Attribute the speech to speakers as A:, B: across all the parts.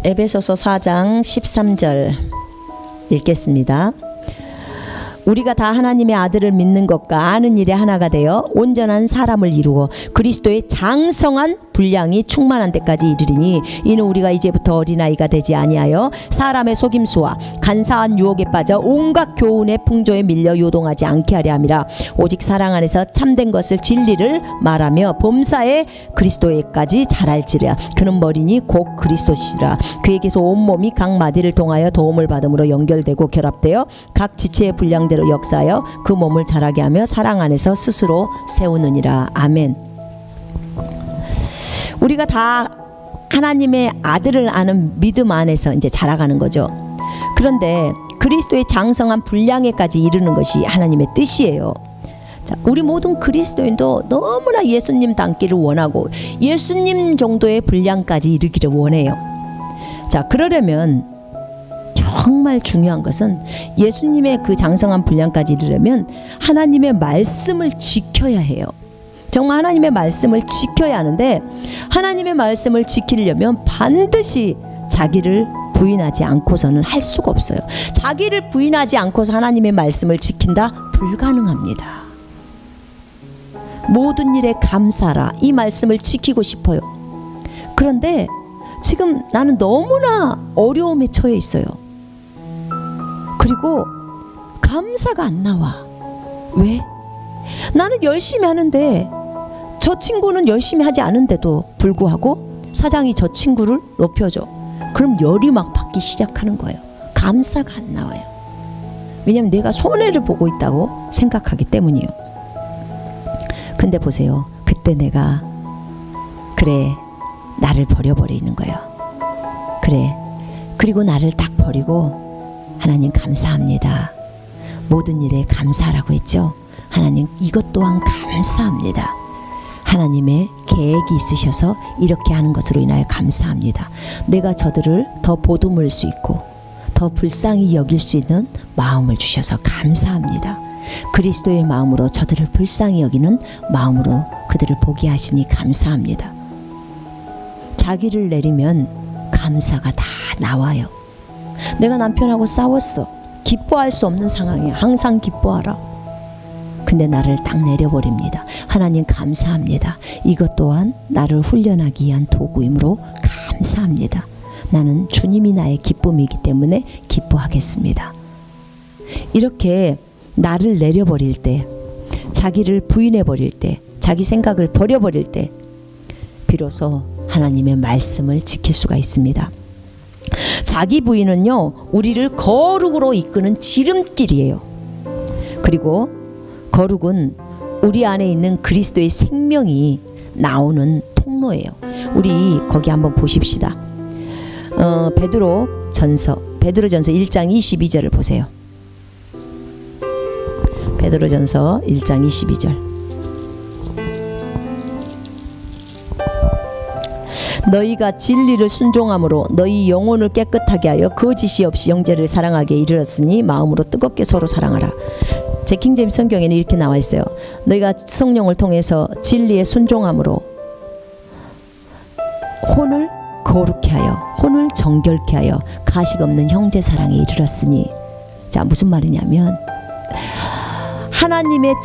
A: 에베소서 4장 13절 읽겠습니다. 우리가 다 하나님의 아들을 믿는 것과 아는 일에 하나가 되어 온전한 사람을 이루어 그리스도의 장성한 분량이 충만한 데까지 이르리니 이는 우리가 이제부터 어린아이가 되지 아니하여 사람의 속임수와 간사한 유혹에 빠져 온갖 교훈의 풍조에 밀려 요동하지 않게 하려 함이라. 오직 사랑 안에서 참된 것을 진리를 말하며 범사에 그리스도에까지 자랄지라. 그는 머리니 곧 그리스도시라. 그에게서 온몸이 각 마디를 통하여 도움을 받음으로 연결되고 결합되어 각 지체의 분량대로 역사하여 그 몸을 자라게 하며 사랑 안에서 스스로 세우느니라. 아멘. 우리가 다 하나님의 아들을 아는 믿음 안에서 이제 자라가는 거죠. 그런데 그리스도의 장성한 분량에까지 이르는 것이 하나님의 뜻이에요. 자, 우리 모든 그리스도인도 너무나 예수님 닮기를 원하고 예수님 정도의 분량까지 이르기를 원해요. 자, 그러려면 정말 중요한 것은 예수님의 그 장성한 분량까지 이르려면 하나님의 말씀을 지켜야 해요. 정말 하나님의 말씀을 지켜야 하는데 하나님의 말씀을 지키려면 반드시 자기를 부인하지 않고서는 할 수가 없어요. 자기를 부인하지 않고서 하나님의 말씀을 지킨다? 불가능합니다. 모든 일에 감사라, 이 말씀을 지키고 싶어요. 그런데 지금 나는 너무나 어려움에 처해 있어요. 그리고 감사가 안 나와. 왜? 나는 열심히 하는데 저 친구는 열심히 하지 않은데도 불구하고 사장이 저 친구를 높여줘. 그럼 열이 막 받기 시작하는 거예요. 감사가 안 나와요. 왜냐하면 내가 손해를 보고 있다고 생각하기 때문이에요. 근데 보세요. 그때 내가 그래 나를 버려버리는 거예요. 그래. 그리고 나를 딱 버리고 하나님 감사합니다. 모든 일에 감사라고 했죠. 하나님 이것 또한 감사합니다. 하나님의 계획이 있으셔서 이렇게 하는 것으로 인하여 감사합니다. 내가 저들을 더 보듬을 수 있고 더 불쌍히 여길 수 있는 마음을 주셔서 감사합니다. 그리스도의 마음으로 저들을 불쌍히 여기는 마음으로 그들을 보게 하시니 감사합니다. 자기를 내리면 감사가 다 나와요. 내가 남편하고 싸웠어. 기뻐할 수 없는 상황이야. 항상 기뻐하라. 근데 나를 딱 내려버립니다. 하나님 감사합니다. 이것 또한 나를 훈련하기 위한 도구이므로 감사합니다. 나는 주님이 나의 기쁨이기 때문에 기뻐하겠습니다. 이렇게 나를 내려버릴 때, 자기를 부인해버릴 때, 자기 생각을 버려버릴 때 비로소 하나님의 말씀을 지킬 수가 있습니다. 자기 부인은요, 우리를 거룩으로 이끄는 지름길이에요. 그리고 거룩은 우리 안에 있는 그리스도의 생명이 나오는 통로예요. 우리 거기 한번 보십시다. 베드로전서 1장 22절을 보세요. 베드로전서 1장 22절. 너희가 진리를 순종함으로 너희 영혼을 깨끗하게 하여 거짓이 없이 형제를 사랑하게 이르렀으니 마음으로 뜨겁게 서로 사랑하라. 제 킹제임스 성경에는 이렇게 나와 있어요. 너희가 성령을 통해서 진리에 순종함으로 혼을 거룩케 하여 혼을 정결케 하여 가식 없는 형제 사랑에 이르렀으니. 자, 무슨 말이냐면 하나님의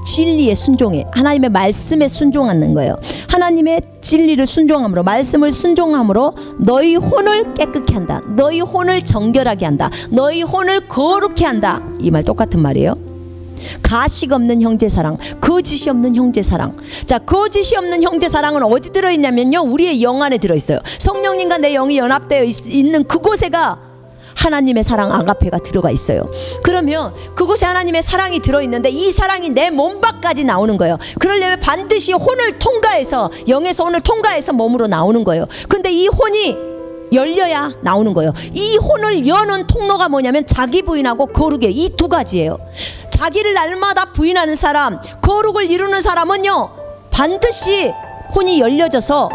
A: 진리에 순종해. 하나님의 말씀에 순종하는 거예요. 하나님의 진리를 순종함으로, 말씀을 순종함으로 너희 혼을 깨끗게 한다. 너희 혼을 정결하게 한다. 너희 혼을 거룩해 한다. 이 말 똑같은 말이에요. 가식 없는 형제 사랑, 거짓이 없는 형제 사랑. 자, 거짓이 없는 형제 사랑은 어디 들어있냐면요, 우리의 영 안에 들어있어요. 성령님과 내 영이 연합되어 있는 그곳에가 하나님의 사랑 아가페가 들어가 있어요. 그러면 그곳에 하나님의 사랑이 들어있는데 이 사랑이 내 몸 밖까지 나오는 거예요. 그러려면 반드시 혼을 통과해서, 영에서 혼을 통과해서 몸으로 나오는 거예요. 근데 이 혼이 열려야 나오는 거예요. 이 혼을 여는 통로가 뭐냐면 자기 부인하고 거룩이에요. 이 두 가지예요. 자기를 날마다 부인하는 사람, 거룩을 이루는 사람은요, 반드시 혼이 열려져서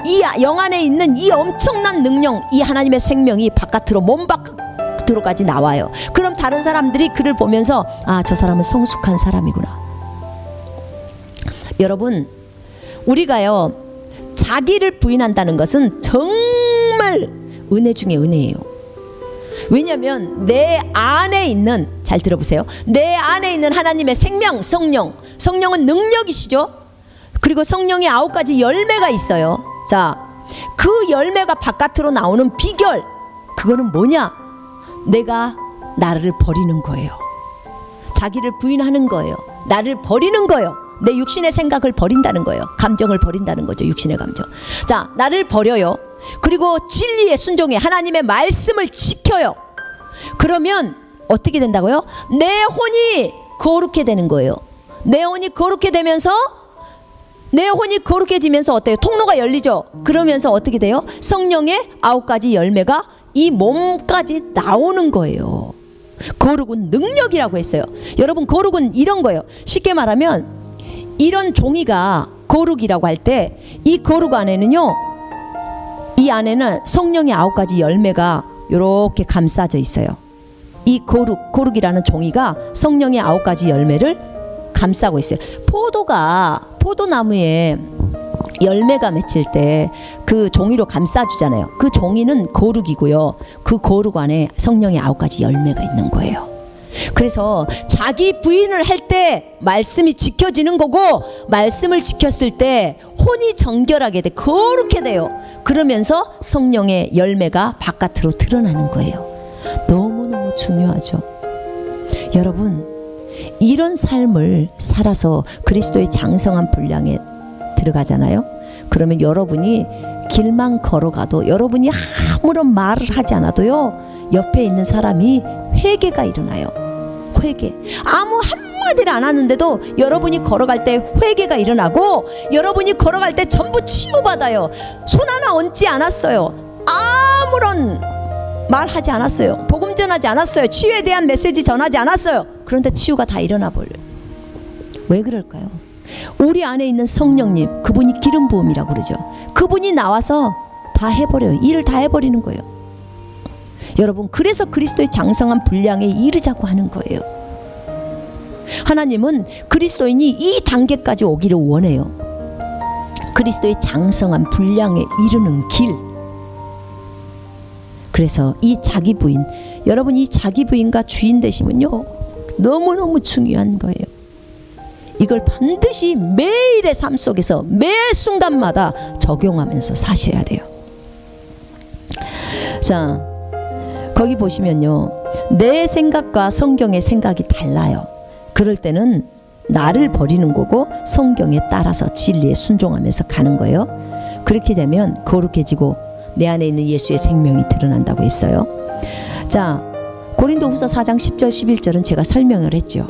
A: 이 영 안에 있는 이 엄청난 능력, 이 하나님의 생명이 바깥으로, 몸 밖으로까지 나와요. 그럼 다른 사람들이 그를 보면서 아, 저 사람은 성숙한 사람이구나. 여러분, 우리가요 자기를 부인한다는 것은 정말 은혜 중에 은혜예요. 왜냐하면 내 안에 있는, 잘 들어보세요, 내 안에 있는 하나님의 생명, 성령은 능력이시죠. 그리고 성령의 9가지 열매가 있어요. 자, 그 열매가 바깥으로 나오는 비결, 그거는 뭐냐? 내가 나를 버리는 거예요. 자기를 부인하는 거예요. 나를 버리는 거예요. 내 육신의 생각을 버린다는 거예요. 감정을 버린다는 거죠. 육신의 감정. 자, 나를 버려요. 그리고 진리에 순종해 하나님의 말씀을 지켜요. 그러면 어떻게 된다고요? 내 혼이 거룩해 되는 거예요. 내 혼이 거룩해 되면서, 내 혼이 거룩해지면서 어때요? 통로가 열리죠. 그러면서 어떻게 돼요? 성령의 9가지 열매가 이 몸까지 나오는 거예요. 거룩은 능력이라고 했어요. 여러분, 거룩은 이런 거예요. 쉽게 말하면 이런 종이가 거룩이라고 할 때, 이 거룩 안에는요, 이 안에는 성령의 9가지 열매가 이렇게 감싸져 있어요. 이 거룩이라는 종이가 성령의 9가지 열매를 감싸고 있어요. 포도나무에 열매가 맺힐 때 그 종이로 감싸주잖아요. 그 종이는 거룩이고요. 그 거룩 안에 성령의 9가지 열매가 있는 거예요. 그래서 자기 부인을 할 때 말씀이 지켜지는 거고, 말씀을 지켰을 때 혼이 정결하게 돼, 거룩해 돼요. 그러면서 성령의 열매가 바깥으로 드러나는 거예요. 너무너무 중요하죠. 여러분, 이런 삶을 살아서 그리스도의 장성한 분량에 들어가잖아요. 그러면 여러분이 길만 걸어가도, 여러분이 아무런 말을 하지 않아도요, 옆에 있는 사람이 회개가 일어나요. 회개. 아무 한마디를 안 하는데도 여러분이 걸어갈 때 회개가 일어나고, 여러분이 걸어갈 때 전부 치유받아요. 손 하나 얹지 않았어요. 아무런 말하지 않았어요. 복음 전하지 않았어요. 치유에 대한 메시지 전하지 않았어요. 그런데 치유가 다 일어나 버려요. 왜 그럴까요? 우리 안에 있는 성령님, 그분이 기름 부음이라고 그러죠. 그분이 나와서 다 해버려요. 일을 다 해버리는 거예요. 여러분, 그래서 그리스도의 장성한 분량에 이르자고 하는 거예요. 하나님은 그리스도인이 이 단계까지 오기를 원해요. 그리스도의 장성한 분량에 이르는 길. 그래서 이 자기 부인, 여러분, 이 자기 부인과 주인 되시면요, 너무너무 중요한 거예요. 이걸 반드시 매일의 삶 속에서 매 순간마다 적용하면서 사셔야 돼요. 자, 거기 보시면요, 내 생각과 성경의 생각이 달라요. 그럴 때는 나를 버리는 거고 성경에 따라서 진리에 순종하면서 가는 거예요. 그렇게 되면 거룩해지고 내 안에 있는 예수의 생명이 드러난다고 했어요. 자, 고린도후서 4장 10절 11절은 제가 설명을 했죠.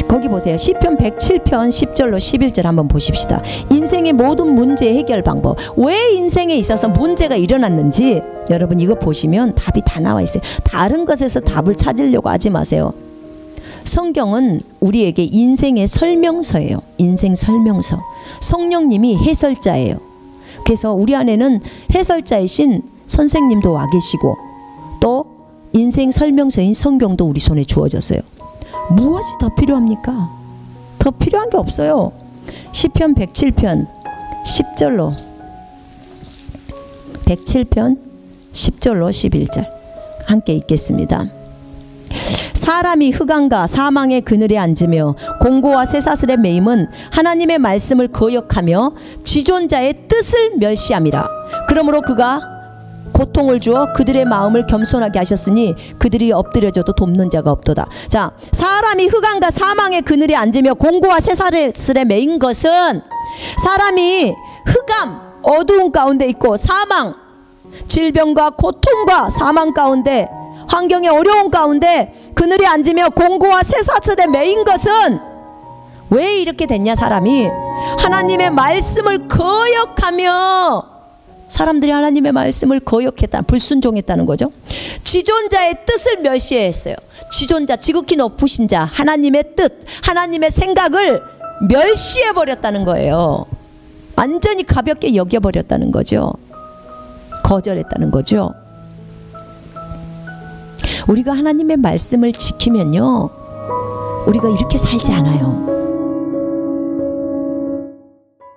A: 거기 보세요. 시편 107편 10절로 11절 한번 보십시다. 인생의 모든 문제 해결 방법, 왜 인생에 있어서 문제가 일어났는지 여러분 이거 보시면 답이 다 나와 있어요. 다른 것에서 답을 찾으려고 하지 마세요. 성경은 우리에게 인생의 설명서예요. 인생 설명서. 성령님이 해설자예요. 그래서 우리 안에는 해설자이신 선생님도 와 계시고, 또 인생 설명서인 성경도 우리 손에 주어졌어요. 무엇이 더 필요합니까? 더 필요한 게 없어요. 시편 107편 10절로 107편 10절로 11절 함께 읽겠습니다. 사람이 흑암과 사망의 그늘에 앉으며 공고와 쇠사슬에 매임은 하나님의 말씀을 거역하며 지존자의 뜻을 멸시함이라. 그러므로 그가 고통을 주어 그들의 마음을 겸손하게 하셨으니 그들이 엎드려져도 돕는 자가 없도다. 자, 사람이 흑암과 사망의 그늘에 앉으며 공고와 쇠사슬에 매인 것은, 사람이 흑암, 어두운 가운데 있고 사망, 질병과 고통과 사망 가운데, 환경의 어려운 가운데 그늘에 앉으며 공고와 쇠사슬에 매인 것은, 왜 이렇게 됐냐? 사람이 하나님의 말씀을 거역하며, 사람들이 하나님의 말씀을 거역했다, 불순종했다는 거죠. 지존자의 뜻을 멸시했어요. 지존자, 지극히 높으신 자, 하나님의 뜻, 하나님의 생각을 멸시해버렸다는 거예요. 완전히 가볍게 여겨버렸다는 거죠. 거절했다는 거죠. 우리가 하나님의 말씀을 지키면요, 우리가 이렇게 살지 않아요.